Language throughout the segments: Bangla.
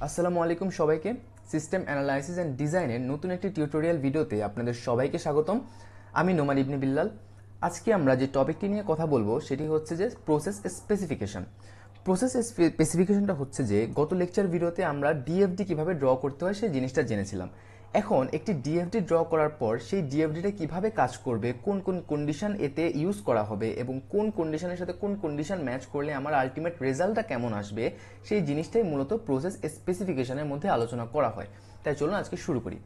আসসালামু আলাইকুম সবাইকে। সিস্টেম অ্যানালাইসিস অ্যান্ড ডিজাইনের নতুন একটি টিউটোরিয়াল ভিডিওতে আপনাদের সবাইকে স্বাগতম। আমি নোমান ইবনে বিল্লাল। আজকে আমরা যে টপিকটি নিয়ে কথা বলবো সেটি হচ্ছে যে প্রসেস স্পেসিফিকেশন। প্রসেস স্পেসিফিকেশনটা হচ্ছে যে গত লেকচার ভিডিওতে আমরা ডিএফডি কিভাবে ড্র করতে হয় সেই জিনিসটা জেনেছিলাম। এখন একটি ডিএফডি ড্র করার পর সেই ডিএফডিটা কিভাবে কাজ করবে, কোন কোন কন্ডিশন এতে ইউজ করা হবে এবং কোন কন্ডিশনের সাথে কোন কন্ডিশন ম্যাচ করলে আমার আলটিমেট রেজাল্টটা কেমন আসবে, সেই জিনিসটাই মূলত প্রসেস স্পেসিফিকেশনের মধ্যে আলোচনা করা হয়। তাই চলুন আজকে শুরু করি।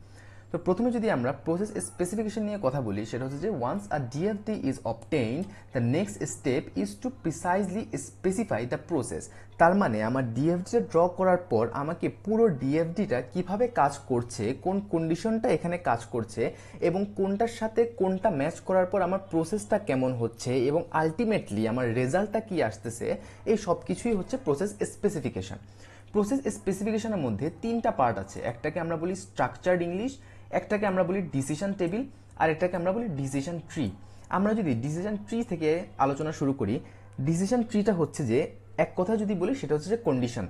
তো প্রথমে যদি আমরা প্রসেস স্পেসিফিকেশন নিয়ে কথা বলি, সেটা হচ্ছে যে once a DFD is obtained the next step is to precisely specify the process. তার মানে আমার ডিএফডিটা ড্র করার পর আমাকে পুরো ডিএফডিটা কিভাবে কাজ করছে, কোন কন্ডিশনটা এখানে কাজ করছে এবং কোনটার সাথে কোনটা ম্যাচ করার পর আমার প্রসেসটা কেমন হচ্ছে এবং আলটিমেটলি আমার রেজাল্টটা কি আসতেছে, এই সব কিছুই হচ্ছে প্রসেস স্পেসিফিকেশন। প্রসেস স্পেসিফিকেশনের মধ্যে তিনটা পার্ট আছে। একটাকে আমরা বলি স্ট্রাকচার্ড ইংলিশ, একটাকে আমরা বলি ডিসিশন টেবিল, আর একটাকে আমরা বলি ডিসিশন ট্রি। আমরা যদি ডিসিশন ট্রি থেকে আলোচনা শুরু করি, ডিসিশন ট্রিটা হচ্ছে যে এক কথা যদি বলি সেটা হচ্ছে যে কন্ডিশন,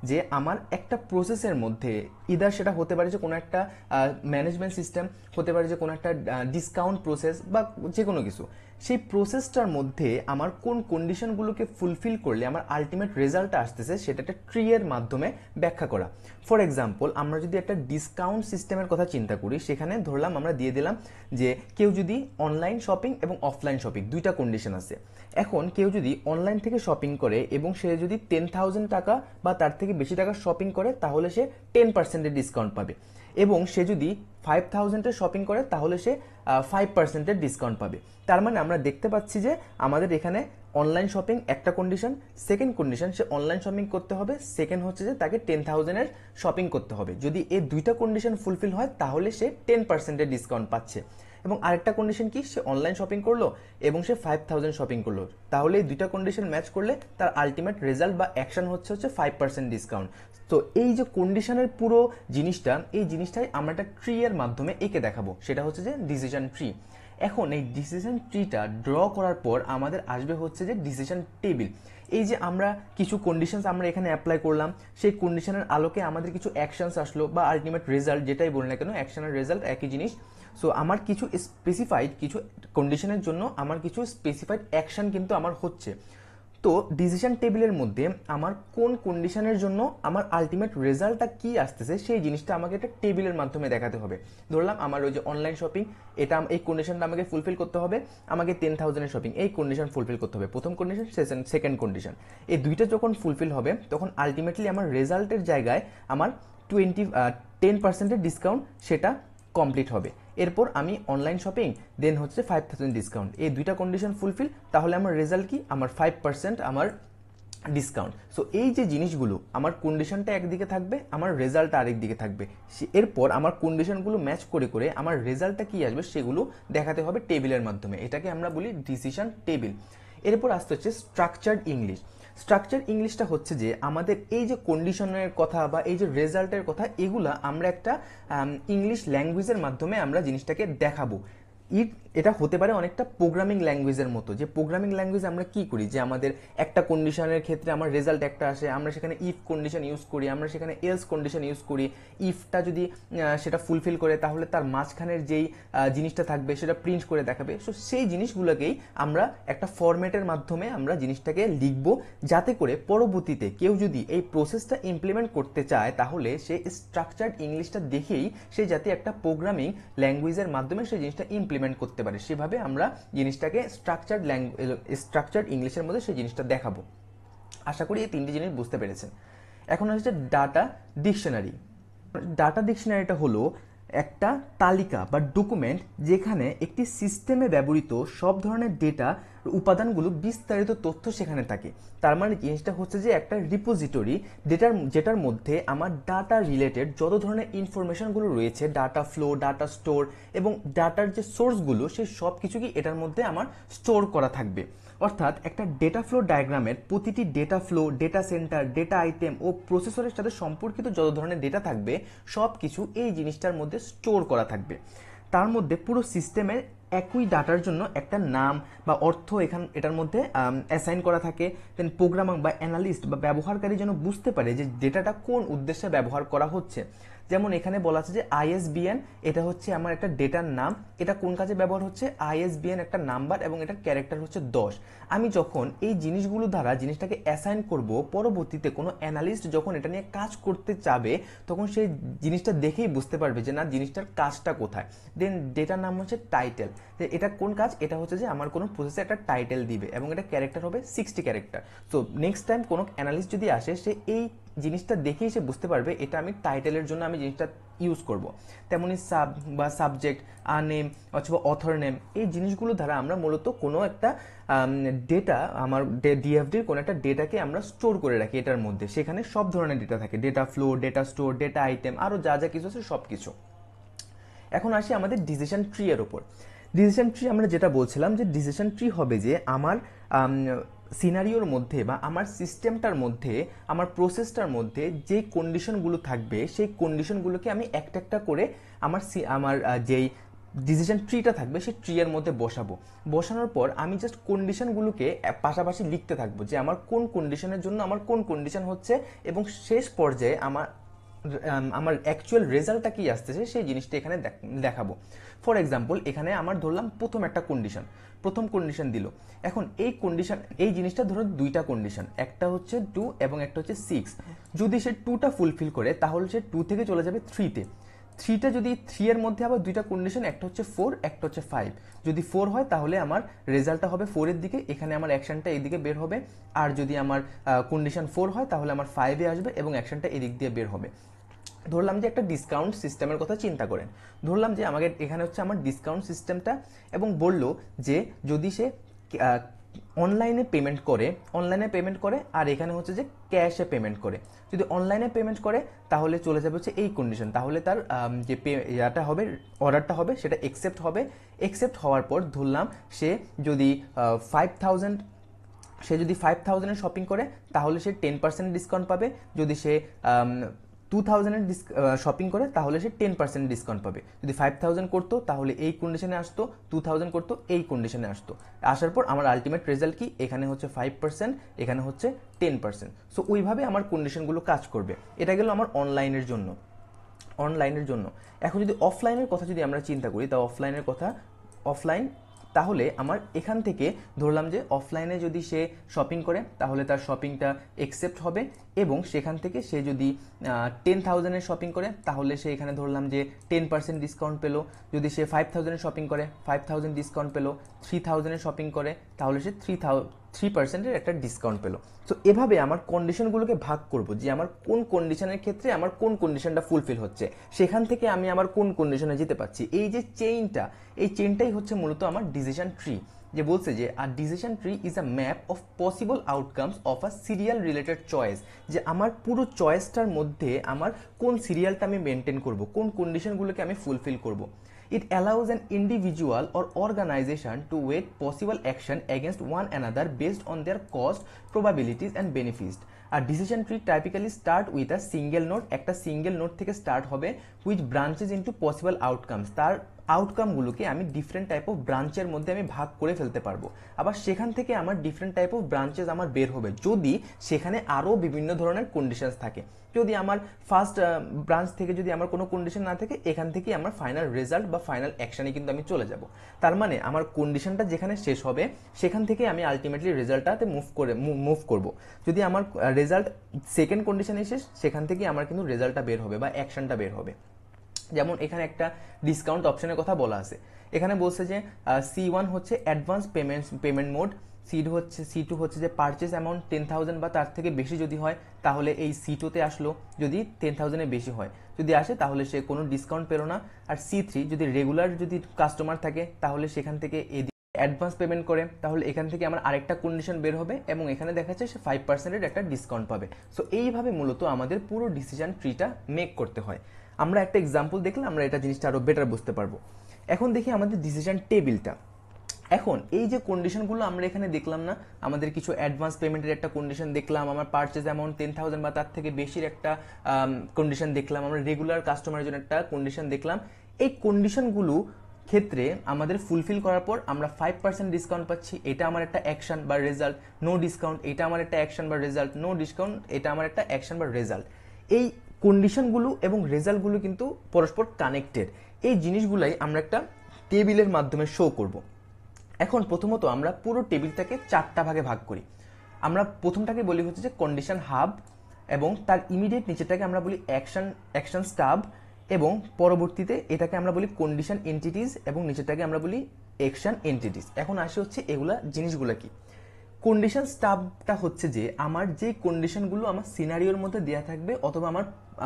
যে আমার একটা প্রসেসের মধ্যে ইদার সেটা হতে পারে যে কোনো একটা ম্যানেজমেন্ট সিস্টেম, হতে পারে যে কোনো একটা ডিসকাউন্ট প্রসেস বা যে কোনো কিছু, সেই প্রসেসটার মধ্যে আমার কোন কন্ডিশনগুলোকে ফুলফিল করলে আমার আলটিমেট রেজাল্টটা আসতেছে সেটা একটা ট্রি এর মাধ্যমে ব্যাখ্যা করা। ফর এক্সাম্পল, আমরা যদি একটা ডিসকাউন্ট সিস্টেমের কথা চিন্তা করি, সেখানে ধরলাম আমরা দিয়ে দিলাম যে কেউ যদি অনলাইন শপিং এবং অফলাইন শপিং দুইটা কন্ডিশন আছে। এখন কেউ যদি অনলাইন থেকে শপিং করে এবং সে যদি 10,000 টাকা বা তার থেকে বেশি টাকা শপিং করে তাহলে সে 10% ডিসকাউন্ট পাবে, এবং সে যদি 5,000 শপিং করে তাহলে সে 5% ডিসকাউন্ট পাবে। তার মানে আমরা দেখতে পাচ্ছি যে আমাদের এখানে অনলাইন শপিং একটা কন্ডিশন, সেকেন্ড কন্ডিশন সে অনলাইন শপিং করতে হবে, সেকেন্ড হচ্ছে যে তাকে 10,000 শপিং করতে হবে। যদি এই দুইটা কন্ডিশন ফুলফিল হয় তাহলে সে 10% ডিসকাউন্ট পাচ্ছে। এবং আরেকটা কন্ডিশন কি, সে অনলাইন শপিং করলো এবং সে 5,000 শপিং করলো, তাহলে এই দুইটা কন্ডিশন ম্যাচ করলে তার আলটিমেট রেজাল্ট বা অ্যাকশন হচ্ছে 5% ডিসকাউন্ট। তো এই যে কন্ডিশনের পুরো জিনিসটা, এই জিনিসটাই আমরা একটা ট্রি এর মাধ্যমে এঁকে দেখাবো, সেটা হচ্ছে যে ডিসিশন ট্রি। এখন এই ডিসিশন ট্রিটা ড্র করার পর আমাদের আসবে হচ্ছে যে ডিসিশন টেবিল। এই যে আমরা কিছু কন্ডিশনস আমরা এখানে অ্যাপ্লাই করলাম, সেই কন্ডিশনের আলোকে আমাদের কিছু অ্যাকশনস আসলো বা আলটিমেট রেজাল্ট যেটাই বলি না কেন, অ্যাকশন আর রেজাল্ট একই জিনিস। সো আমার কিছু স্পেসিফাইড কিছু কন্ডিশনের জন্য আমার কিছু স্পেসিফাইড অ্যাকশন কিন্তু আমার হচ্ছে। তো ডিসিশন টেবিলের মধ্যে আমার কোন কন্ডিশনের জন্য আমার আলটিমেট রেজাল্টটা কি আসতেছে সেই জিনিসটা আমাকে একটা টেবিলের মাধ্যমে দেখাতে হবে। ধরলাম আমার ওই যে অনলাইন শপিং, এটা এই কন্ডিশনটা আমাকে ফুলফিল করতে হবে, আমাকে 10,000 শপিং এই কন্ডিশন ফুলফিল করতে হবে, প্রথম কন্ডিশন সেকেন্ড কন্ডিশন। এই দুইটা যখন ফুলফিল হবে তখন আলটিমেটলি আমার রেজাল্টের জায়গায় আমার 10% ডিসকাউন্ট সেটা কমপ্লিট হবে। এরপর আমি অনলাইন শপিং, দেন হচ্ছে 5,000 ডিসকাউন্ট, এই দুইটা কন্ডিশন ফুলফিল, তাহলে আমার রেজাল্ট কি, আমার 5% আমার ডিসকাউন্ট। সো এই যে জিনিসগুলো, আমার কন্ডিশনটা একদিকে থাকবে, আমার রেজাল্টটা আরেক দিকে থাকবে। এরপর আমার কন্ডিশনগুলো ম্যাচ করে করে আমার রেজাল্টটা কি আসবে সেগুলো দেখাতে হবে টেবিলের মাধ্যমে, এটাকে আমরা বলি ডিসিশন টেবিল। এরপর আসতে হচ্ছে স্ট্রাকচার্ড ইংলিশ। স্ট্রাকচার ইংলিশটা হচ্ছে যে আমাদের এই যে কন্ডিশনের কথা বা এই যে রেজাল্টের কথা, এগুলা আমরা একটা ইংলিশ ল্যাঙ্গুয়েজের মাধ্যমে আমরা জিনিসটাকে দেখাবো। এটা হতে পারে অনেকটা প্রোগ্রামিং ল্যাঙ্গুয়েজের মতো, যে প্রোগ্রামিং ল্যাঙ্গুয়েজ আমরা কি করি, যে আমাদের একটা কন্ডিশনের ক্ষেত্রে আমার রেজাল্ট একটা আসে, আমরা সেখানে ইফ কন্ডিশন ইউজ করি, আমরা সেখানে এলস কন্ডিশন ইউজ করি। ইফটা যদি সেটা ফুলফিল করে তাহলে তার মাঝখানের যেই জিনিসটা থাকবে সেটা প্রিন্ট করে দেখাবে। সো সেই জিনিসগুলোকেই আমরা একটা ফরম্যাটের মাধ্যমে আমরা জিনিসটাকে লিখবো, যাতে করে পরবর্তীতে কেউ যদি এই প্রসেসটা ইমপ্লিমেন্ট করতে চায় তাহলে সে স্ট্রাকচার্ড ইংলিশটা দেখেই সে যাতে একটা প্রোগ্রামিং ল্যাঙ্গুয়েজের মাধ্যমে সেই জিনিসটা ইমপ্লিমেন্ট করতে পারে, সেভাবে আমরা জিনিসটাকে স্ট্রাকচার্ড ইংলিশের মধ্যে সেই জিনিসটা দেখাবো। আশা করি এই তিনটি জিনিস বুঝতে পেরেছেন। এখন হচ্ছে ডাটা ডিকশনারি। ডাটা ডিকশনারিটা হলো একটা তালিকা বা ডকুমেন্ট যেখানে একটি সিস্টেমে ব্যবহৃত সব ধরনের ডেটা উপাদানগুলো বিস্তারিত তথ্য সেখানে থাকে। তার মানে জিনিসটা হচ্ছে যে একটা রিপোজিটরি যেটার মধ্যে আমার ডাটা রিলেটেড যত ধরনের ইনফরমেশনগুলো রয়েছে, ডাটা ফ্লো, ডাটা স্টোর এবং ডাটার যে সোর্সগুলো, সেই সব কিছু কি এটার মধ্যে আমার স্টোর করা থাকবে। অর্থাৎ একটা ডেটা ফ্লো ডায়াগ্রামের প্রতিটি data flow, data centre, data item ও প্রসেসরের সাথে সম্পর্কিত যত ধরনের ডেটা থাকবে সব কিছু এই জিনিসটার মধ্যে স্টোর করা থাকবে। তার মধ্যে পুরো সিস্টেমের একই ডাটার জন্য একটা নাম বা অর্থ এটার মধ্যে অ্যাসাইন করা থাকে। দেন প্রোগ্রামার বা অ্যানালিস্ট বা ব্যবহারকারী যেন বুঝতে পারে যে ডেটাটা কোন উদ্দেশ্যে ব্যবহার করা হচ্ছে। যেমন এখানে বলা আছে যে আইএসবিএন, এটা হচ্ছে আমার একটা ডেটার নাম, এটা কোন কাজে ব্যবহার হচ্ছে, আইএসবিএন একটা নাম্বার এবং এটার ক্যারেক্টার হচ্ছে 10। আমি যখন এই জিনিসগুলো দ্বারা জিনিসটাকে অ্যাসাইন করব, পরবর্তীতে কোনো অ্যানালিস্ট যখন এটা নিয়ে কাজ করতে চাবে তখন সেই জিনিসটা দেখেই বুঝতে পারবে যে না জিনিসটার কাজটা কোথায়। দেন ডেটার নাম হচ্ছে টাইটেল, যে এটা কোন কাজ, এটা হচ্ছে যে আমার কোনো প্রসেসে একটা টাইটেল দিবে এবং এটা ক্যারেক্টার হবে 60 ক্যারেক্টার। সো নেক্সট টাইম কোনো অ্যানালিস্ট যদি আসে সে এই জিনিসটা দেখেই সে বুঝতে পারবে এটা আমি টাইটেলের জন্য আমি জিনিসটা ইউজ করব। তেমনি সাব বা সাবজেক্ট, নেম অথবা অথর নেম, এই জিনিসগুলো দ্বারা আমরা মূলত কোনো একটা ডেটা, আমার ডিএফডির কোনো একটা ডেটাকে আমরা স্টোর করে রাখি এটার মধ্যে। সেখানে সব ধরনের ডেটা থাকে, data flow, data store, data item, আরও যা যা কিছু আছে সব কিছু। এখন আসি আমাদের ডিসিশন ট্রি এর উপর। ডিসিশন ট্রি আমরা যেটা বলছিলাম যে ডিসিশন ট্রি হবে যে আমার সিনারিওর মধ্যে বা আমার সিস্টেমটার মধ্যে, আমার প্রসেসটার মধ্যে যে কন্ডিশনগুলো থাকবে সেই কন্ডিশনগুলোকে আমি একটা একটা করে আমার যেই ডিসিশন ট্রিটা থাকবে সেই ট্রি এর মধ্যে বসাবো। বসানোর পর আমি জাস্ট কন্ডিশনগুলোকে পাশাপাশি লিখতে থাকবো যে আমার কোন কন্ডিশনের জন্য আমার কোন কন্ডিশন হচ্ছে, এবং শেষ পর্যায়ে আমার অ্যাকচুয়াল রেজাল্টটা কি আসতেছে সেই জিনিসটা এখানে দেখাবো। ফর এক্সাম্পল এখানে আমার ধরলাম প্রথম কন্ডিশন দিল। এখন এই জিনিসটা ধরো দুইটা কন্ডিশন, একটা হচ্ছে 2 এবং একটা হচ্ছে 6। যদি সে 2টা ফুলফিল করে তাহলে সে 2 থেকে চলে যাবে 3-তে। 3টা যদি 3 এর মধ্যে আবার দুইটা কন্ডিশন, একটা হচ্ছে 4, একটা হচ্ছে 5। যদি 4 হয় তাহলে আমার রেজাল্টটা হবে 4 এর দিকে, এখানে আমার অ্যাকশনটা এইদিকে বের হবে। আর যদি আমার কন্ডিশন 4 হয় তাহলে আমার 5-এ আসবে এবং অ্যাকশনটা এদিক দিয়ে বের হবে। ধরলাম যে একটা ডিসকাউন্ট সিস্টেমের কথা চিন্তা করেন, ধরলাম যে আমাকে এখানে হচ্ছে আমার ডিসকাউন্ট সিস্টেমটা, এবং বলল যে যদি সে অনলাইনে পেমেন্ট করে আর এখানে হচ্ছে যে ক্যাশে পেমেন্ট করে। যদি অনলাইনে পেমেন্ট করে তাহলে চলে যাবে হচ্ছে এই কন্ডিশন, তাহলে তার যে অর্ডারটা হবে সেটা একসেপ্ট হওয়ার পর ধরলাম সে যদি 5000 শপিং করে তাহলে সে 10% ডিসকাউন্ট পাবে। যদি সে 2000 শপিং করে তাহলে সে 10% ডিসকাউন্ট পাবে। যদি 5000 করতো তাহলে এই কন্ডিশনে আসতো, 2000 করতো এই কন্ডিশনে আসতো। আসার পর আমার আলটিমেট রেজাল্ট কি, এখানে হচ্ছে 5%, এখানে হচ্ছে 10%। সো ওইভাবে আমার কন্ডিশনগুলো কাজ করবে। এটা গেল আমার অনলাইনের জন্য। এখন যদি অফলাইনের কথা যদি আমরা চিন্তা করি, তা অফলাইন তাহলে আমার এখান থেকে ধরলাম যে অফলাইনে যদি সে শপিং করে তাহলে তার শপিংটা একসেপ্ট হবে, এবং সেখান থেকে সে যদি 10,000-এর শপিং করে তাহলে সে এখানে ধরলাম যে 10% ডিসকাউন্ট পেলো। যদি সে 5,000-এর শপিং করে 5,000 ডিসকাউন্ট পেলো। 3,000-এর শপিং করে তাহলে সে 3%-এর একটা ডিসকাউন্ট পেলো। সো এভাবে আমার কন্ডিশনগুলোকে ভাগ করব যে আমার কোন কন্ডিশনের ক্ষেত্রে আমার কোন কন্ডিশনটা ফুলফিল হচ্ছে, সেখান থেকে আমি আমার কোন কন্ডিশনে যেতে পারছি। এই যে চেইনটাই হচ্ছে মূলত আমার ডিসিশন ট্রি। যে বলছে যে আর decision tree is a map of possible outcomes of a serial related choice, যে আমার পুরো চয়েসটার মধ্যে আমার কোন সিরিয়ালটা আমি মেনটেন করব, কোন কন্ডিশনগুলোকে আমি ফুলফিল করব। It allows an individual or organization to weight possible action against one another based on their cost, probabilities and benefits. A decision tree typically start with a single node, একটা সিঙ্গেল নোড থেকে স্টার্ট হবে, which branches into possible outcomes, তার আউটকামগুলোকে আমি ডিফারেন্ট টাইপ অফ ব্রাঞ্চের মধ্যে আমি ভাগ করে ফেলতে পারবো। আবার সেখান থেকে আমার ডিফারেন্ট টাইপ অফ ব্রাঞ্চেস আমার বের হবে যদি সেখানে আরও বিভিন্ন ধরনের কন্ডিশনস থাকে। যদি আমার ফার্স্ট ব্রাঞ্চ থেকে যদি আমার কোনো কন্ডিশন না থাকে, এখান থেকেই আমার ফাইনাল রেজাল্ট বা ফাইনাল অ্যাকশনে কিন্তু আমি চলে যাব। তার মানে আমার কন্ডিশনটা যেখানে শেষ হবে সেখান থেকে আমি আলটিমেটলি রেজাল্টটাতে মুভ করব। যদি আমার রেজাল্ট সেকেন্ড কন্ডিশনে শেষ, সেখান থেকে আমার কিন্তু রেজাল্টটা বের হবে বা অ্যাকশনটা বের হবে। যেমন এখানে একটা ডিসকাউন্ট অপশনের কথা বলা আছে, এখানে বলছে যে C1 হচ্ছে অ্যাডভান্স পেমেন্ট মোড, C2 হচ্ছে যে পারচেস অ্যামাউন্ট 10,000 বা তার থেকে বেশি যদি হয় তাহলে এই C2-তে আসলো, যদি 10,000-এর বেশি হয় যদি আসে তাহলে সে কোনো ডিসকাউন্ট পেলো না। আর C3 যদি রেগুলার যদি কাস্টমার থাকে তাহলে সেখান থেকে অ্যাডভান্স পেমেন্ট করে তাহলে এখান থেকে আমার আরেকটা কন্ডিশন বের হবে এবং এখানে দেখা যাচ্ছে সে 5%-এর একটা ডিসকাউন্ট পাবে। সো এইভাবে মূলত আমাদের পুরো ডিসিশন ট্রিটা মেক করতে হয়। আমরা একটা এক্সাম্পল দেখলে আমরা এটা জিনিসটা আরও বেটার বুঝতে পারবো। এখন দেখি আমাদের ডিসিশন টেবিলটা। এখন এই যে কন্ডিশনগুলো আমরা এখানে দেখলাম না, আমাদের কিছু অ্যাডভান্স পেমেন্টের একটা কন্ডিশন দেখলাম, আমার পারচেজ অ্যামাউন্ট 10,000 বা তার থেকে বেশির একটা কন্ডিশন দেখলাম, আমরা রেগুলার কাস্টমারের জন্য একটা কন্ডিশন দেখলাম। এই কন্ডিশনগুলো ক্ষেত্রে আমাদের ফুলফিল করার পর আমরা 5% ডিসকাউন্ট পাচ্ছি, এটা আমার একটা অ্যাকশন বা রেজাল্ট। নো ডিসকাউন্ট, এটা আমার একটা অ্যাকশন বা রেজাল্ট। নো ডিসকাউন্ট, এটা আমার একটা অ্যাকশন বা রেজাল্ট। এই কন্ডিশনগুলো এবং রেজাল্টগুলো কিন্তু পরস্পর কানেক্টেড। এই জিনিসগুলাই আমরা একটা টেবিলের মাধ্যমে শো করব। এখন প্রথমত আমরা পুরো টেবিলটাকে 4টা ভাগে ভাগ করি। আমরা প্রথমটাকে বলি হচ্ছে যে কন্ডিশন হাব, এবং তার ইমিডিয়েট নিচেটাকে আমরা বলি অ্যাকশন স্টাব, এবং পরবর্তীতে এটাকে আমরা বলি কন্ডিশন এন্টিটিস, এবং নিচেটাকে আমরা বলি অ্যাকশন এন্টিটিস। এখন আসে হচ্ছে এগুলা জিনিসগুলো কি। কন্ডিশন স্টাবটা হচ্ছে যে আমার যে কন্ডিশনগুলো আমার সিনারিওর মধ্যে দেওয়া থাকবে, অথবা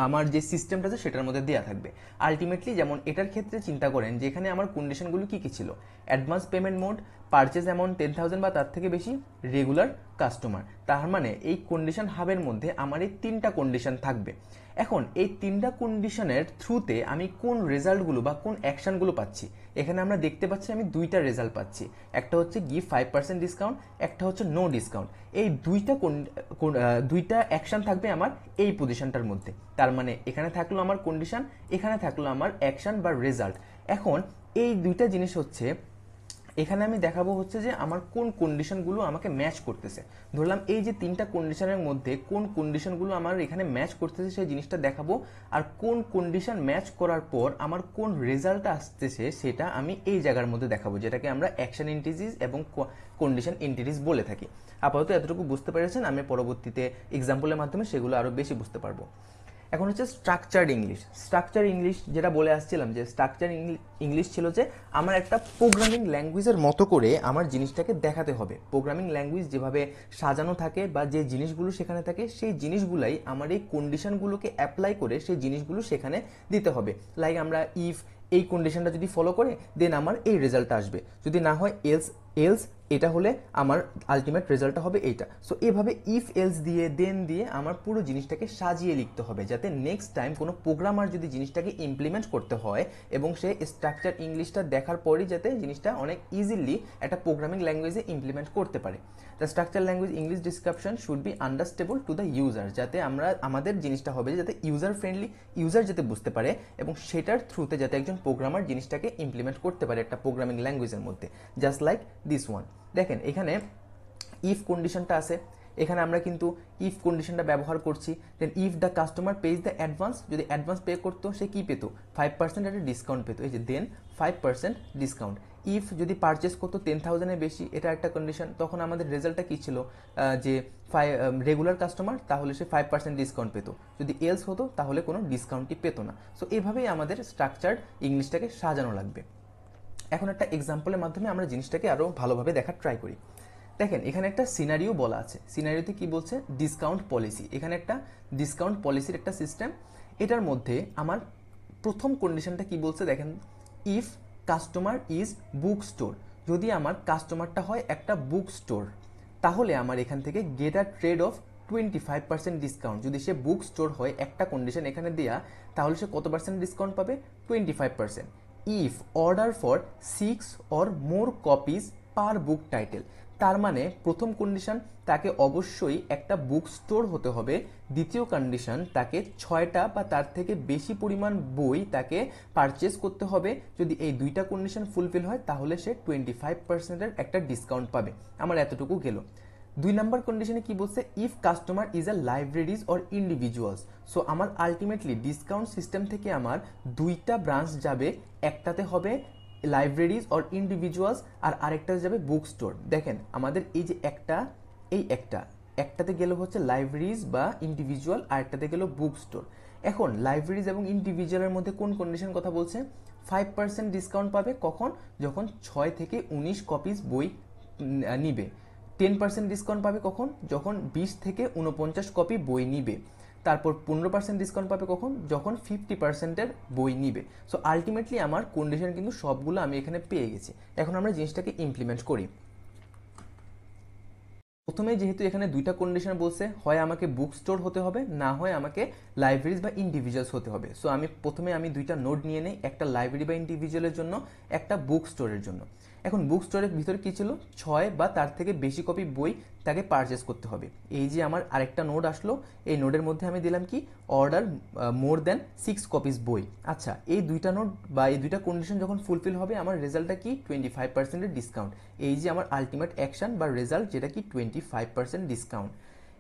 আমার যে সিস্টেমটা আছে সেটার মধ্যে দেওয়া থাকবে। আলটিমেটলি যেমন এটার ক্ষেত্রে চিন্তা করেন যে এখানে আমার কন্ডিশনগুলো কি কি ছিল। Advance payment mode, purchase amount 10,000 বা তার থেকে বেশি, রেগুলার কাস্টমার। তার মানে এই কন্ডিশন হাবের মধ্যে আমার এই 3টা কন্ডিশন থাকবে। এখন এই 3টা কন্ডিশনের থ্রুতে আমি কোন রেজাল্টগুলো বা কোন অ্যাকশনগুলো পাচ্ছি, এখানে আমরা দেখতে পাচ্ছি আমি 2টা রেজাল্ট পাচ্ছি। একটা হচ্ছে গিভ 5% ডিসকাউন্ট, একটা হচ্ছে নো ডিসকাউন্ট। এই দুইটা অ্যাকশন থাকবে আমার এই পজিশনটার মধ্যে। তার মানে এখানে থাকলো আমার কন্ডিশন, এখানে থাকলো আমার অ্যাকশন বা রেজাল্ট। এখন এই দুইটা জিনিস হচ্ছে এখানে আমি দেখাবো হচ্ছে যে আমার কোন কন্ডিশনগুলো আমাকে ম্যাচ করতেছে। ধরলাম এই যে 3টা কন্ডিশনের মধ্যে কোন কন্ডিশনগুলো আমার এখানে ম্যাচ করতেছে সেই জিনিসটা দেখাবো, আর কোন কন্ডিশন ম্যাচ করার পর আমার কোন রেজাল্ট আসতেছে সেটা আমি এই জায়গার মধ্যে দেখাবো, যেটাকে আমরা অ্যাকশন এন্টিটিস এবং কন্ডিশন এন্টিটিস বলে থাকি। আপাতত এতটুকু বুঝতে পেরেছেন, আমি পরবর্তীতে এক্সাম্পলের মাধ্যমে সেগুলো আরও বেশি বুঝতে পারবো। এখন হচ্ছে স্ট্রাকচার্ড ইংলিশ। স্ট্রাকচার ইংলিশ যেটা বলে আসছিলাম যে স্ট্রাকচার ইংলিশ ছিল যে আমার একটা প্রোগ্রামিং ল্যাঙ্গুয়েজের মতো করে আমার জিনিসটাকে দেখাতে হবে। প্রোগ্রামিং ল্যাঙ্গুয়েজ যেভাবে সাজানো থাকে বা যে জিনিসগুলো সেখানে থাকে, সেই জিনিসগুলাই আমার এই কন্ডিশনগুলোকে অ্যাপ্লাই করে সেই জিনিসগুলো সেখানে দিতে হবে। লাইক আমরা ইফ এই কন্ডিশনটা যদি ফলো করে দেন আমার এই রেজাল্টটা আসবে, যদি না হয় এলস এলস এটা হলে আমার আলটিমেট রেজাল্টটা হবে এইটা। সো এভাবে ইফ এলস দিয়ে দেন দিয়ে আমার পুরো জিনিসটাকে সাজিয়ে লিখতে হবে, যাতে নেক্সট টাইম কোনো প্রোগ্রামার যদি জিনিসটাকে ইমপ্লিমেন্ট করতে হয় এবং সে স্ট্রাকচার ইংলিশটা দেখার পরই যাতে জিনিসটা অনেক ইজিলি একটা প্রোগ্রামিং ল্যাঙ্গুয়েজে ইমপ্লিমেন্ট করতে পারে। The structure language English description should be understandable to the user, যাতে আমাদের জিনিসটা হবে যাতে ইউজার ফ্রেন্ডলি, ইউজার যাতে বুঝতে পারে এবং সেটার থ্রুতে যাতে একজন প্রোগ্রামার জিনিসটাকে ইমপ্লিমেন্ট করতে পারে একটা প্রোগ্রামিং ল্যাঙ্গুয়েজের মধ্যে। Just like this one. দেখেন এখানে ইফ কন্ডিশনটা আছে, এখানে আমরা কিন্তু ইফ কন্ডিশনটা ব্যবহার করছি। Then if the customer pays the advance, যদি অ্যাডভান্স পে করতো সে কি পেতো, 5% একটা ডিসকাউন্ট পেতো। এই যে দেন 5% ডিসকাউন্ট। ইফ যদি পারচেস করতো 10,000-এর বেশি, এটা একটা কন্ডিশন, তখন আমাদের রেজাল্টটা কী ছিল, যে রেগুলার কাস্টমার, তাহলে সে 5% ডিসকাউন্ট পেতো। যদি এলস হতো তাহলে কোনো ডিসকাউন্টই পেতো না। সো এভাবেই আমাদের স্ট্রাকচার্ড ইংলিশটাকে সাজানো লাগবে। এখন একটা এক্সাম্পলের মাধ্যমে আমরা জিনিসটাকে আরও ভালোভাবে দেখার ট্রাই করি। দেখেন এখানে একটা সিনারিও বলা আছে। সিনারিওতে কি বলছে, ডিসকাউন্ট পলিসি। এখানে একটা ডিসকাউন্ট পলিসির একটা সিস্টেম। এটার মধ্যে আমার প্রথম কন্ডিশনটা কি বলছে দেখেন, if customer is book store. যদি আমার কাস্টমারটা হয় একটা বুক স্টোর, তাহলে আমার এখান থেকে get a trade of 25% discount. যদি সে বুক স্টোর হয়, একটা কন্ডিশন এখানে দেয়া, তাহলে সে কত পার্সেন্ট ডিসকাউন্ট পাবে, 25%। If order for 6 or more copies per book title. তার মানে প্রথম কন্ডিশন তাকে অবশ্যই একটা বুক স্টোর হতে হবে। দ্বিতীয় কন্ডিশন তাকে 6টা বা তার থেকে বেশি পরিমাণ বই তাকে পারচেস করতে হবে। যদি এই দুইটা কন্ডিশন ফুলফিল হয় তাহলে সে 25%-এর একটা ডিসকাউন্ট পাবে। আমার এতটুকু গেল। 2 নম্বর কন্ডিশনে কি বলছে, if customer is a libraries or individuals. So আমার আলটিমেটলি ডিসকাউন্ট সিস্টেম থেকে আমার 2টা ব্রাঞ্চ যাবে, একটাতে হবে লাইব্রেরিজ অর ইন্ডিভিজুয়ালস আর আরেকটাতে যাবে বুক স্টোর। দেখেন আমাদের এই যে একটাতে গেল হচ্ছে লাইব্রেরিজ বা ইন্ডিভিজুয়াল, আর একটাতে গেল বুক স্টোর। এখন লাইব্রেরিজ এবং ইন্ডিভিজুয়ালের মধ্যে কোন কন্ডিশন কথা বলছে, 5% ডিসকাউন্ট পাবে কখন, যখন 6 থেকে 19 কপিজ বই নিবে। 10% ডিসকাউন্ট পাবে কখন, যখন 20 থেকে 49 কপি বই নিবে। তারপর 15% ডিসকাউন্ট পাবে কখন, যখন 50%-এর বই নিবে। সো আলটিমেটলি আমার কন্ডিশন কিন্তু সবগুলো আমি এখানে পেয়ে গেছি। এখন আমরা জিনিসটাকে ইমপ্লিমেন্ট করি। প্রথমে যেহেতু এখানে 2টা কন্ডিশন বলছে, হয় আমাকে বুক স্টোর হতে হবে, না হয় আমাকে লাইব্রেরিজ বা ইন্ডিভিজুয়ালস হতে হবে। সো আমি প্রথমে 2টা নোড নিয়ে নেই, একটা লাইব্রেরি বা ইন্ডিভিজুয়ালের জন্য, একটা বুক স্টোরের জন্য। এখন বুক স্টোরের ভিতরে কী ছিল, 6 বা তার থেকে বেশি কপি বই তাকে পারচেস করতে হবে। এই যে আমার আরেকটা নোড আসলো, এই নোডের মধ্যে আমি দিলাম কি, অর্ডার মোর দ্যান 6 কপিস বই। আচ্ছা, এই দুইটা নোড বা এই দুইটা কন্ডিশন যখন ফুলফিল হবে, আমার রেজাল্টটা কি, 25% ডিসকাউন্ট। এই যে আমার আলটিমেট অ্যাকশন বা রেজাল্ট, যেটা কি 25% ডিসকাউন্ট।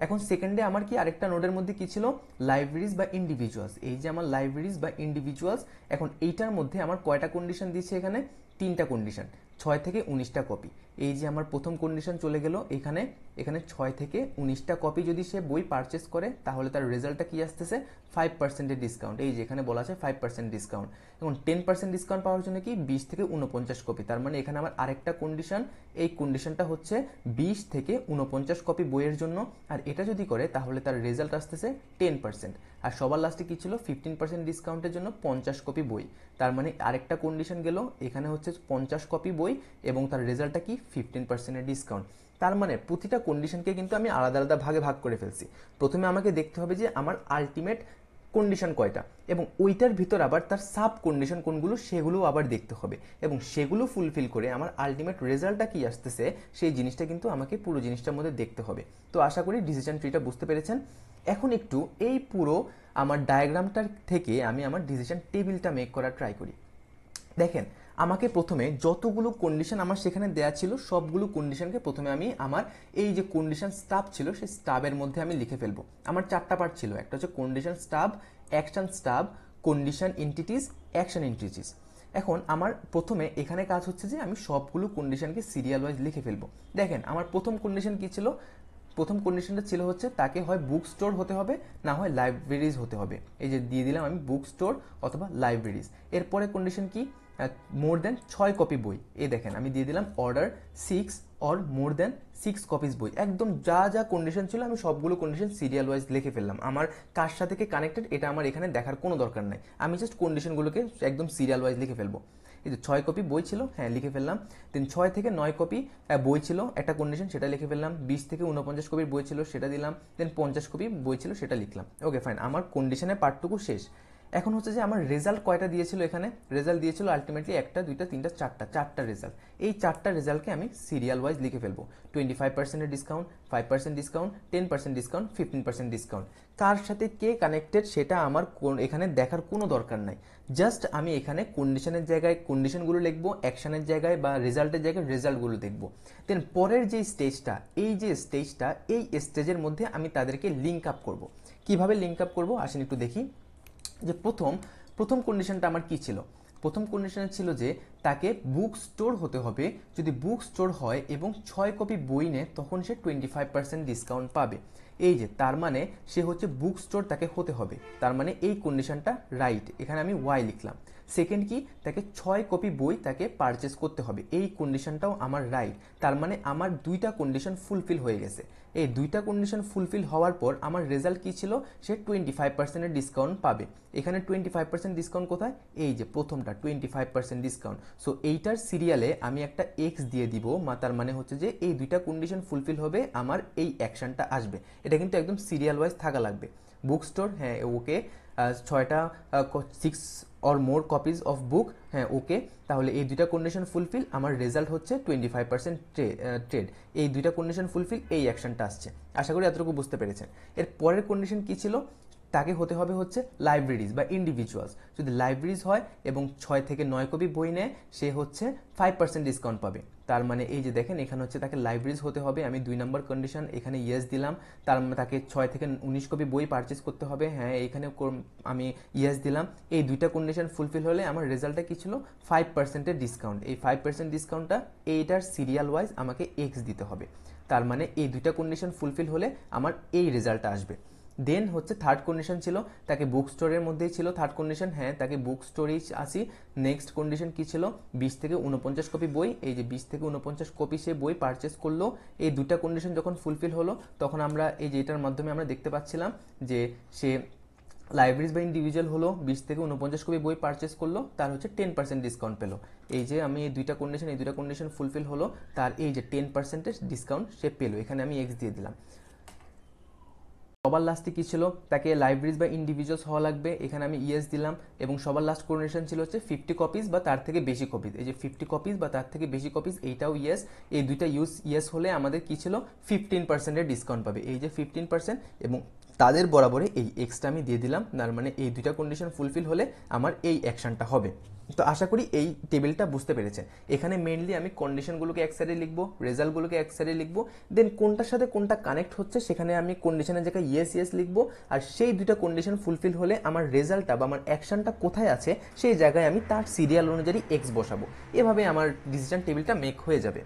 এখন সেকেন্ডে আমার কি আরেকটা নোডের মধ্যে কি ছিল, লাইব্রেরিজ বা ইন্ডিভিজুয়ালস। এই যে আমার লাইব্রেরিজ বা ইন্ডিভিজুয়ালস, এখন এইটার মধ্যে আমার কয়টা কন্ডিশন দিচ্ছে এখানে, 3টা কন্ডিশন, 6 থেকে 19টা কপি। এই যে আমার প্রথম কন্ডিশন চলে গেল এখানে, এখানে 6 থেকে 19টা কপি যদি সে বই পারচেস করে, তাহলে তার রেজাল্টটা কি আসতেছে, 5% ডিসকাউন্ট। এই যে এখানে বলা আছে 5% ডিসকাউন্ট। এবং 10% ডিসকাউন্ট পাওয়ার জন্য কি, 20 থেকে 49 কপি। তার মানে এখানে আমার আরেকটা কন্ডিশন, এই কন্ডিশনটা হচ্ছে 20 থেকে 49 কপি বইয়ের জন্য। আর এটা যদি করে তাহলে তার রেজাল্ট আসতেছে 10%। আর সবার লাস্টে কি ছিল, 15% ডিসকাউন্টের জন্য 50 কপি বই। তার মানে আরেকটা কন্ডিশন গেল, এখানে হচ্ছে 50 কপি বই এবং তার রেজাল্টটা কি, 15% ডিসকাউন্ট। তার মানে প্রতিটা কন্ডিশনকে কিন্তু আমি আলাদা আলাদা ভাগে ভাগ করে ফেলছি। প্রথমে আমাকে দেখতে হবে যে আমার আলটিমেট কন্ডিশন কয়টা, এবং ওইটার ভিতর আবার তার সাব কন্ডিশন কোনগুলো, সেগুলো আবার দেখতে হবে, এবং সেগুলো ফুলফিল করে আমার আলটিমেট রেজাল্টটা কি আসতেছে, সেই জিনিসটা কিন্তু আমাকে পুরো জিনিসটার মধ্যে দেখতে হবে। তো আশা করি ডিসিশন ট্রিটা বুঝতে পেরেছেন। এখন একটু এই পুরো আমার ডায়াগ্রামটার থেকে আমি আমার ডিসিশন টেবিলটা মেক করার ট্রাই করি। দেখেন, আমাকে প্রথমে যতগুলো কন্ডিশন আমার সেখানে দেয়া ছিল, সবগুলো কন্ডিশনকে প্রথমে আমি আমার এই যে কন্ডিশন স্টাব ছিল, সেই স্টাবের মধ্যে আমি লিখে ফেলবো। আমার 4টা পার্ট ছিল, একটা হচ্ছে condition stub, action stub, condition entities, action entities. এখন আমার প্রথমে এখানে কাজ হচ্ছে যে আমি সবগুলো কন্ডিশনকে সিরিয়াল ওয়াইজ লিখে ফেলবো। দেখেন, আমার প্রথম কন্ডিশন কি ছিল, প্রথম কন্ডিশনটা ছিল হচ্ছে তাকে হয় বুক স্টোর হতে হবে, না হয় লাইব্রেরিজ হতে হবে। এই যে দিয়ে দিলাম আমি বুক স্টোর অথবা লাইব্রেরিজ। এরপরে কন্ডিশন কি, মোর দেন 6 কপি বই। এই দেখেন আমি দিয়ে দিলাম order 6 or more than 6 copies বই। একদম যা যা কন্ডিশন ছিল আমি সবগুলো কন্ডিশন সিরিয়াল ওয়াইজ লিখে ফেললাম। আমার কার সাথে কি কানেক্টেড এটা আমার এখানে দেখার কোনো দরকার নাই, আমি জাস্ট কন্ডিশনগুলোকে একদম সিরিয়াল ওয়াইজ লিখে ফেলবো। এই যে 6 কপি বই ছিল, হ্যাঁ লিখে ফেললাম। দেন 6 থেকে 9 কপি বই ছিল, একটা কন্ডিশন, সেটা লিখে ফেললাম। 20 থেকে 49 কপির বই ছিল, সেটা দিলাম। দেন 50 কপি বই ছিল, সেটা লিখলাম। ওকে ফাইন, আমার কন্ডিশনের পার্টটুকু শেষ। এখন হচ্ছে যে আমার রেজাল্ট কয়টা দিয়েছিল, এখানে রেজাল্ট দিয়েছিল আলটিমেটলি 1টা 2টা 3টা 4টা রেজাল্ট। এই 4টা রেজাল্টকে আমি সিরিয়াল ওয়াইজ লিখে ফেলবো। 25% ডিসকাউন্ট, 5% ডিসকাউন্ট, 10% ডিসকাউন্ট, 15% ডিসকাউন্ট। কার সাথে কে কানেক্টেড সেটা আমার এখানে দেখার কোনো দরকার নাই। জাস্ট আমি এখানে কন্ডিশনের জায়গায় কন্ডিশনগুলো লিখবো, অ্যাকশনের জায়গায় বা রেজাল্টের জায়গায় রেজাল্টগুলো দেখবো। দেন পরের যে স্টেজটা, এই যে স্টেজটা, এই স্টেজের মধ্যে আমি তাদেরকে লিঙ্ক আপ করবো। কিভাবে লিঙ্ক আপ করবো আসেন একটু দেখি। যে প্রথম কন্ডিশনটা আমার কি ছিল, প্রথম কন্ডিশনে ছিল যে তাকে বুক স্টোর হতে হবে। যদি বুক স্টোর হয় এবং 6 কপি বই নেয়, তখন সে 25% ডিসকাউন্ট পাবে। এই যে তার মানে সে হচ্ছে বুক স্টোর তাকে হতে হবে, তার মানে এই কন্ডিশনটা রাইট, এখানে আমি ওয়াই লিখলাম। সেকেন্ড কি, তাকে 6 কপি বই তাকে পারচেস করতে হবে, এই কন্ডিশনটাও আমার রাইট। তার মানে আমার দুইটা কন্ডিশন ফুলফিল হয়ে গেছে। এই দুইটা কন্ডিশন ফুলফিল হওয়ার পর আমার রেজাল্ট কি ছিল, সে 25% ডিসকাউন্ট পাবে। এখানে 25% ডিসকাউন্ট কোথায়, এই যে প্রথমটা 25% ডিসকাউন্ট। সো এইটার সিরিয়ালে আমি একটা এক্স দিয়ে দিব, তার মানে হচ্ছে যে এই দুইটা কন্ডিশন ফুলফিল হবে, আমার এই অ্যাকশনটা আসবে। এটা কিন্তু একদম সিরিয়াল ওয়াইজ থাকা লাগবে। বুক স্টোর, হ্যাঁ ওকে, 6টা 6 or more copies of book, হ্যাঁ ওকে। তাহলে এই দুইটা কন্ডিশন ফুলফিল, আমার রেজাল্ট হচ্ছে 25% ট্রেড। এই দুইটা কন্ডিশন ফুলফিল, এই অ্যাকশনটা আসছে। আশা করি এতটুকু বুঝতে পেরেছেন। এর পরের কন্ডিশন কি ছিল, তাকে হতে হবে হচ্ছে লাইব্রেরিজ বা ইন্ডিভিজুয়ালস। যদি লাইব্রেরিজ হয় এবং 6 থেকে 9 কপি বই নেয়, সে হচ্ছে 5% ডিসকাউন্ট পাবে। তার মানে এই যে দেখেন, এখানে হচ্ছে তাকে লাইব্রেরিজ হতে হবে, আমি 2 নম্বর কন্ডিশন এখানে ইয়েস দিলাম। তার মানে তাকে 6 থেকে 19 কপি বই পারচেস করতে হবে, হ্যাঁ এখানে আমি ইয়েস দিলাম। এই দুইটা কন্ডিশন ফুলফিল হলে আমার রেজাল্টটা কি ছিল, 5% ডিসকাউন্ট। এই 5% ডিসকাউন্টটা এইটার সিরিয়াল ওয়াইজ আমাকে এক্স দিতে হবে। তার মানে এই দুইটা কন্ডিশন ফুলফিল হলে আমার এই রেজাল্টটা আসবে। দেন হচ্ছে থার্ড কন্ডিশন ছিল, তাকে বুক স্টোরের মধ্যেই ছিল থার্ড কন্ডিশন, হ্যাঁ তাকে বুক স্টোরেই আসি। নেক্সট কন্ডিশন কি ছিল, 20 থেকে 49 কপি বই, এই যে 20 থেকে 49 কপি সে বই পারচেস করলো। এই দুটা কন্ডিশন যখন ফুলফিল হলো, তখন আমরা এই যে এটার মাধ্যমে আমরা দেখতে পাচ্ছিলাম যে সে লাইব্রেরিজ বা ইন্ডিভিজুয়াল হলো, 20 থেকে 49 কপি বই পারচেস করলো, তার হচ্ছে 10% ডিসকাউন্ট পেলো। এই যে আমি এই দুইটা কন্ডিশন ফুলফিল হলো, তার এই যে 10% ডিসকাউন্ট সে পেলো, এখানে আমি এক্স দিয়ে দিলাম। সবার লাস্টে কী ছিল, তাকে লাইব্রেরিজ বা ইন্ডিভিজুয়ালস হওয়া লাগবে, এখানে আমি ইয়েস দিলাম। এবং সবার লাস্ট কন্ডিশন ছিল হচ্ছে 50 কপিজ বা তার থেকে বেশি কপিজ, এই যে 50 কপিজ বা তার থেকে বেশি কপিজ, এইটাও ইয়েস। এই দুইটা ইয়েস হলে আমাদের কী ছিল, 15% ডিসকাউন্ট পাবে, এই যে 15%। এবং তাদের বরাবরে এই এক্সটা আমি দিয়ে দিলাম, তার মানে এই দুইটা কন্ডিশন ফুলফিল হলে আমার এই অ্যাকশনটা হবে। তো আশা করি এই টেবিলটা বুঝতে পেরেছেন। এখানে মেনলি আমি কন্ডিশনগুলোকে এক সাইডে লিখবো, রেজাল্টগুলোকে এক সাইডে লিখবো, দেন কোনটার সাথে কোনটা কানেক্ট হচ্ছে সেখানে আমি কন্ডিশনের জায়গায় ইয়েস ইয়েস লিখবো। আর সেই দুইটা কন্ডিশন ফুলফিল হলে আমার রেজাল্টটা বা আমার অ্যাকশনটা কোথায় আছে সেই জায়গায় আমি তার সিরিয়াল অনুযায়ী এক্স বসাবো। এভাবে আমার ডিসিশন টেবিলটা মেক হয়ে যাবে।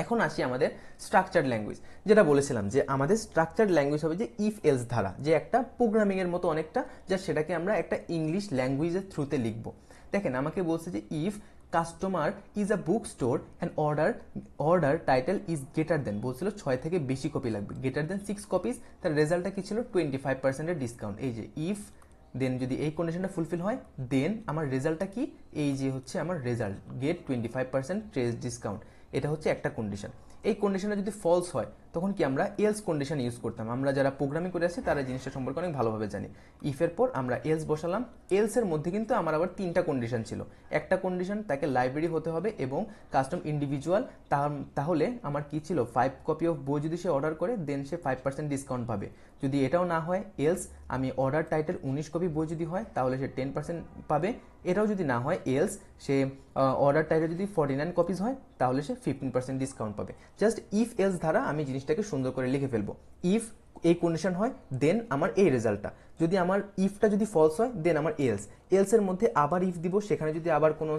এখন আসি আমাদের স্ট্রাকচার্ড ল্যাঙ্গুয়েজ, যেটা বলেছিলাম যে আমাদের স্ট্রাকচার্ড ল্যাঙ্গুয়েজ হবে যে ইফ এলস ধারা, যে একটা প্রোগ্রামিংয়ের মতো অনেকটা, যা সেটাকে আমরা একটা ইংলিশ ল্যাঙ্গুয়েজের থ্রুতে লিখবো। দেখেন আমাকে বলছে যে if customer is a book store and order title is greater than, বলছিল 6 থেকে বেশি কপি লাগবে, গ্রেটার দেন 6 কপিজ, তার রেজাল্টটা কি ছিল 25% ডিসকাউন্ট। এই যে ইফ দেন যদি এই কন্ডিশনটা ফুলফিল হয় দেন আমার রেজাল্টটা কি, এই যে হচ্ছে আমার রেজাল্ট গেট 25% ট্রেস ডিসকাউন্ট, এটা হচ্ছে একটা কন্ডিশন। এই কন্ডিশনটা যদি ফলস হয় তখন কি আমরা এলস কন্ডিশন ইউজ করতাম। আমরা যারা প্রোগ্রামিং করে আসছি তারা জিনিসটা সম্পর্কে অনেক ভালোভাবে জানি। ইফের পর আমরা এলস বসালাম, এলসের মধ্যে কিন্তু আমার আবার 3টা কন্ডিশন ছিল। একটা কন্ডিশন তাকে লাইব্রেরি হতে হবে এবং কাস্টম ইন্ডিভিজুয়াল, তাহলে আমার কি ছিল 5 কপি অফ বই যদি সে অর্ডার করে দেন সে 5% ডিসকাউন্ট পাবে। যদি এটাও না হয় এলস আমি অর্ডার টাইটেল 19 কপি বই যদি হয় তাহলে সে 10% পাবে। এটাও যদি না হয় এলস সে অর্ডার টাইটেল যদি 49 কপিজ হয় তাহলে সে 15% ডিসকাউন্ট পাবে। জাস্ট ইফ এলস ধারা আমি জিনিসটাকে সুন্দর করে লিখে ফেলবো। ইফ এই কন্ডিশন হয় দেন আমার এই রেজাল্টটা, যদি আমার ইফটা যদি ফলস হয় দেন আমার এলসের মধ্যে আবার ইফ দিব, সেখানে যদি আবার কোনো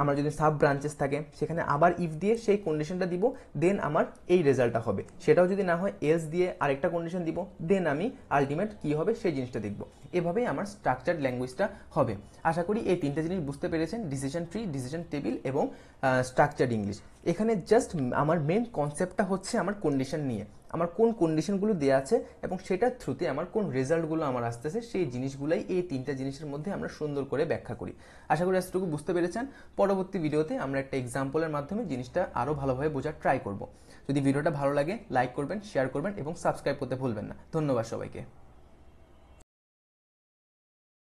আমার যদি সাব ব্রাঞ্চেস থাকে সেখানে আবার ইফ দিয়ে সেই কন্ডিশনটা দিব, দেন আমার এই রেজাল্টটা হবে। সেটাও যদি না হয় এলস দিয়ে আরেকটা কন্ডিশন দিব, দেন আমি আলটিমেট কি হবে সেই জিনিসটা দেখব। এভাবেই আমার স্ট্রাকচার্ড ল্যাঙ্গুয়েজটা হবে। আশা করি এই 3টে জিনিস বুঝতে পেরেছেন, ডিসিশন ট্রি, ডিসিশন টেবিল এবং স্ট্রাকচার্ড ইংলিশ। এখানে জাস্ট আমার মেন কনসেপ্টটা হচ্ছে আমার কন্ডিশন নিয়ে, আমার কোন কন্ডিশনগুলো দেওয়া আছে এবং সেটার থ্রুতে আমার কোন রেজাল্টগুলো আমার আসতেছে, সেই জিনিসগুলাই এই 3টা জিনিসের মধ্যে আমরা সুন্দর করে ব্যাখ্যা করি। আশা করি এতটুকু বুঝতে পেরেছেন। পরবর্তী ভিডিওতে আমরা একটা এক্সাম্পলের মাধ্যমে জিনিসটা আরও ভালোভাবে বোঝার ট্রাই করব। যদি ভিডিওটা ভালো লাগে লাইক করবেন, শেয়ার করবেন এবং সাবস্ক্রাইব করতে ভুলবেন না। ধন্যবাদ সবাইকে।